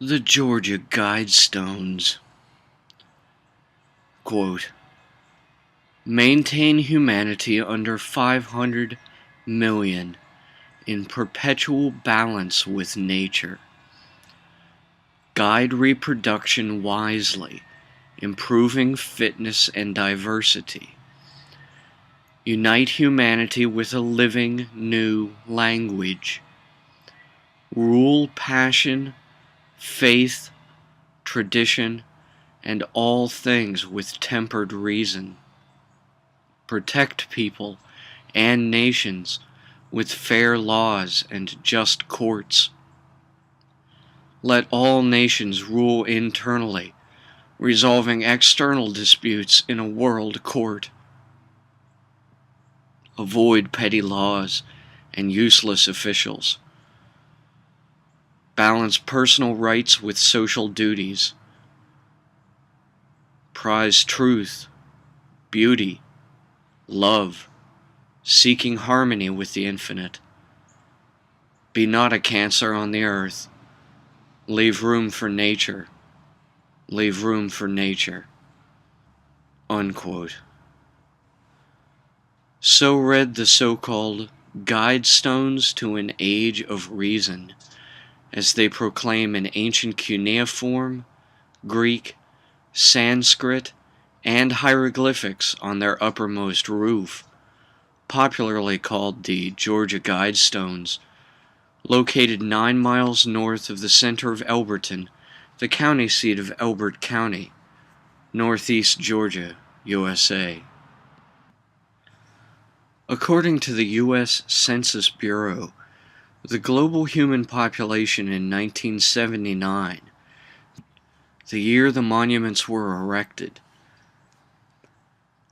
The Georgia Guidestones. Quote, maintain humanity under 500 million in perpetual balance with nature. Guide reproduction wisely, improving fitness and diversity. Unite humanity with a living new language. Rule passion, faith, tradition, and all things with tempered reason. Protect people and nations with fair laws and just courts. Let all nations rule internally, resolving external disputes in a world court. Avoid petty laws and useless officials. Balance personal rights with social duties. Prize truth, beauty, love, seeking harmony with the infinite. Be not a cancer on the earth. Leave room for nature. Leave room for nature. Unquote. So read the so-called Guidestones to an Age of Reason, as they proclaim in ancient cuneiform, Greek, Sanskrit, and hieroglyphics on their uppermost roof, popularly called the Georgia Guidestones, located 9 miles north of the center of Elberton, the county seat of Elbert County, northeast Georgia, USA. According to the U.S. Census Bureau, the global human population in 1979, the year the monuments were erected,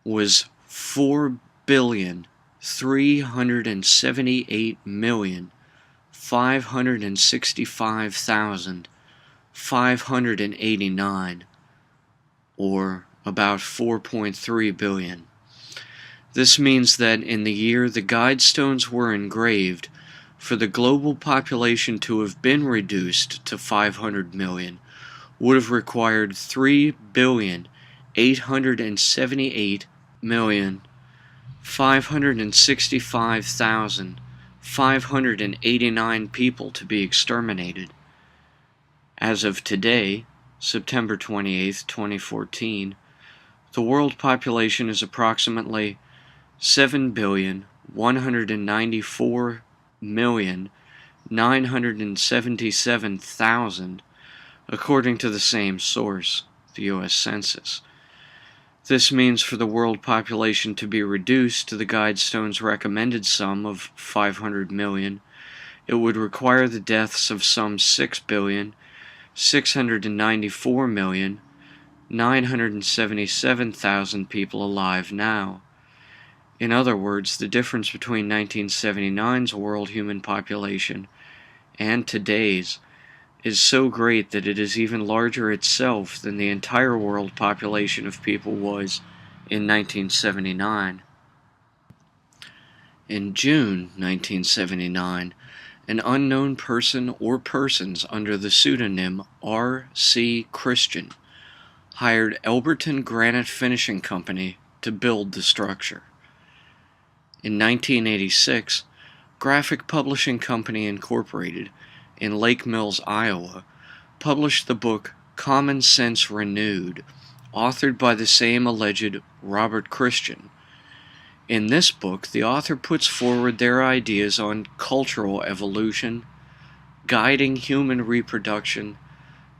was 4,378,565,589, or about 4.3 billion. This means that in the year the Guidestones were engraved, for the global population to have been reduced to 500 million would have required 3,878,565,589 people to be exterminated. As of today, September 28, 2014, the world population is approximately 7,194,977,000, according to the same source, the U.S. Census. This means for the world population to be reduced to the Guidestones' recommended sum of 500 million, it would require the deaths of some 6,694,977,000 people alive now. In other words, the difference between 1979's world human population and today's is so great that it is even larger itself than the entire world population of people was in 1979. In June 1979, an unknown person or persons under the pseudonym R.C. Christian hired Elberton Granite Finishing Company to build the structure. In 1986, Graphic Publishing Company Incorporated in Lake Mills, Iowa, published the book Common Sense Renewed, authored by the same alleged Robert Christian. In this book, the author puts forward their ideas on cultural evolution, guiding human reproduction,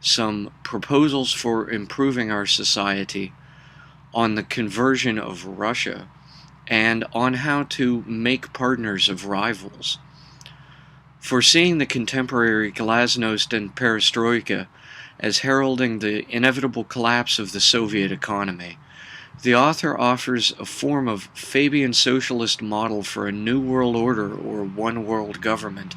some proposals for improving our society, on the conversion of Russia, and on how to make partners of rivals. Foreseeing the contemporary glasnost and perestroika as heralding the inevitable collapse of the Soviet economy, the author offers a form of Fabian socialist model for a new world order or one world government,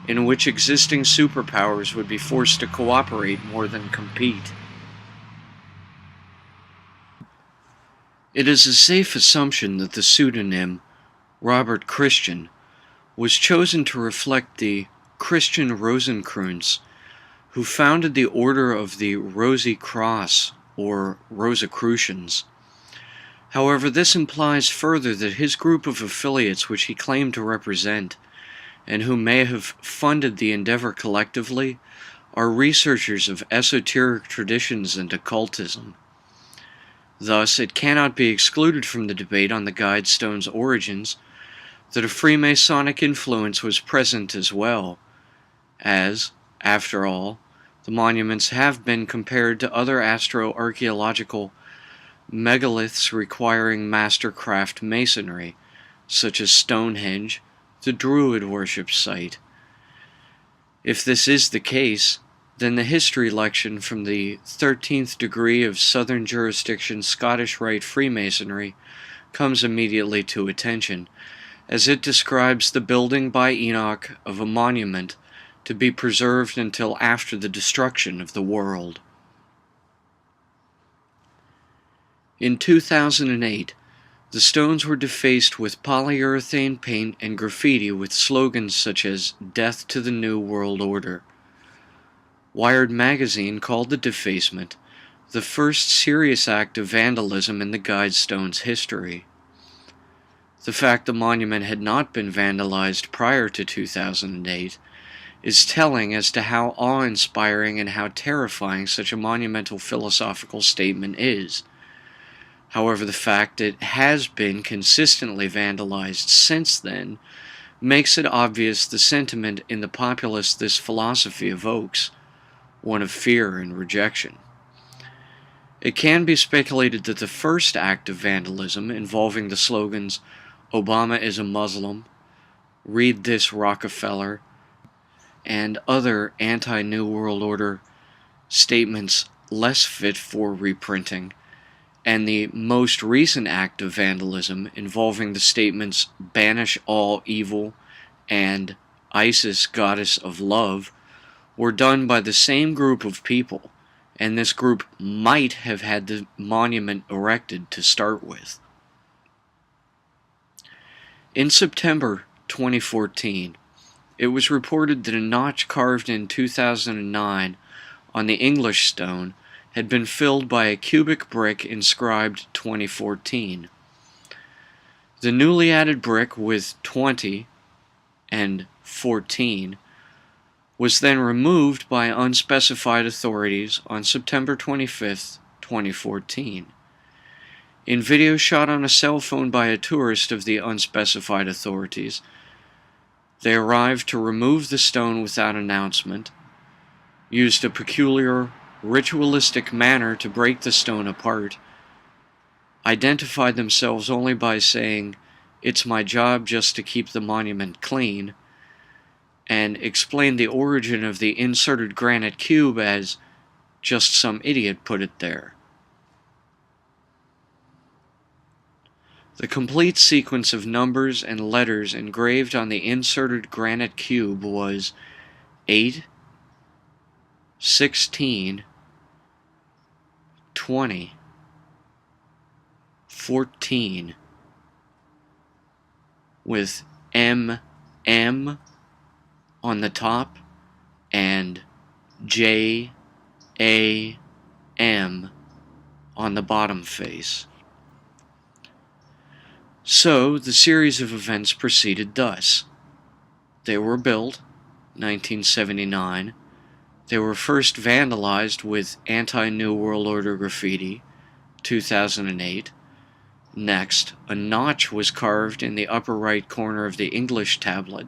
in which existing superpowers would be forced to cooperate more than compete. It is a safe assumption that the pseudonym Robert Christian was chosen to reflect the Christian Rosenkreuz who founded the Order of the Rosy Cross, or Rosicrucians. However, this implies further that his group of affiliates which he claimed to represent, and who may have funded the endeavor collectively, are researchers of esoteric traditions and occultism. Thus, it cannot be excluded from the debate on the Guidestone's origins that a Freemasonic influence was present as well, as, after all, the monuments have been compared to other astroarchaeological megaliths requiring mastercraft masonry, such as Stonehenge, the Druid worship site. If this is the case, then the history lection from the 13th degree of Southern Jurisdiction Scottish Rite Freemasonry comes immediately to attention, as it describes the building by Enoch of a monument to be preserved until after the destruction of the world. In 2008, the stones were defaced with polyurethane paint and graffiti with slogans such as "Death to the New World Order." Wired magazine called the defacement the first serious act of vandalism in the Guidestone's history. The fact the monument had not been vandalized prior to 2008 is telling as to how awe-inspiring and how terrifying such a monumental philosophical statement is. However, the fact it has been consistently vandalized since then makes it obvious the sentiment in the populace this philosophy evokes, one of fear and rejection. It can be speculated that the first act of vandalism involving the slogans "Obama is a Muslim," "Read This Rockefeller," and other anti-New World Order statements less fit for reprinting, and the most recent act of vandalism involving the statements "Banish all evil" and "Isis, Goddess of Love," were done by the same group of people, and this group might have had the monument erected to start with. In September 2014, it was reported that a notch carved in 2009 on the English stone had been filled by a cubic brick inscribed 2014. The newly added brick with 20 and 14 was then removed by unspecified authorities on September 25, 2014. In video shot on a cell phone by a tourist of the unspecified authorities, they arrived to remove the stone without announcement, used a peculiar ritualistic manner to break the stone apart, identified themselves only by saying, "It's my job just to keep the monument clean," and explained the origin of the inserted granite cube as "just some idiot put it there." The complete sequence of numbers and letters engraved on the inserted granite cube was 8, 16, 20, 14, with MM on the top and JAM on the bottom face. So, the series of events proceeded thus. They were built, 1979. They were first vandalized with anti-New World Order graffiti, 2008. Next, a notch was carved in the upper right corner of the English tablet,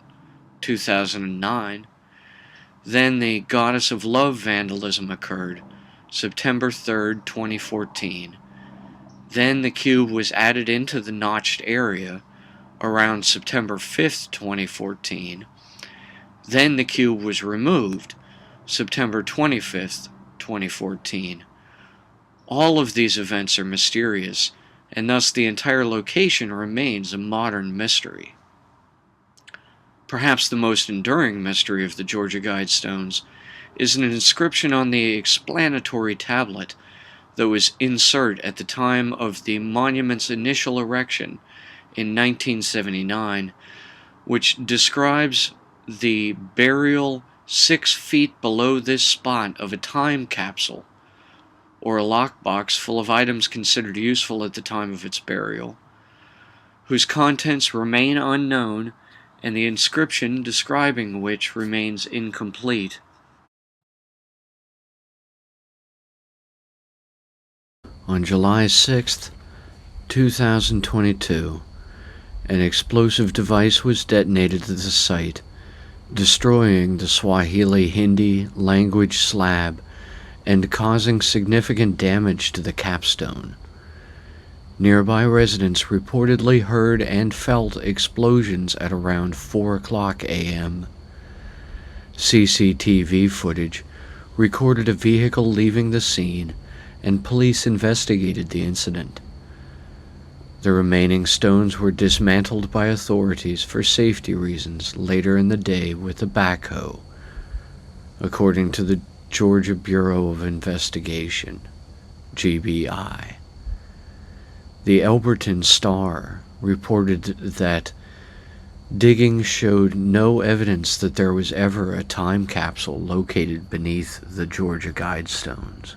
2009. Then the Goddess of Love vandalism occurred, September 3rd, 2014. Then the cube was added into the notched area around September 5th, 2014. Then the cube was removed, September 25th, 2014. All of these events are mysterious, and thus the entire location remains a modern mystery. Perhaps the most enduring mystery of the Georgia Guidestones is an inscription on the explanatory tablet that was inserted at the time of the monument's initial erection in 1979, which describes the burial 6 feet below this spot of a time capsule, or a lockbox full of items considered useful at the time of its burial, whose contents remain unknown and the inscription describing which remains incomplete. On July 6, 2022, an explosive device was detonated at the site, destroying the Swahili Hindi language slab and causing significant damage to the capstone. Nearby residents reportedly heard and felt explosions at around 4 o'clock a.m. CCTV footage recorded a vehicle leaving the scene, and police investigated the incident. The remaining stones were dismantled by authorities for safety reasons later in the day with a backhoe, according to the Georgia Bureau of Investigation, GBI. The Elberton Star reported that digging showed no evidence that there was ever a time capsule located beneath the Georgia Guidestones.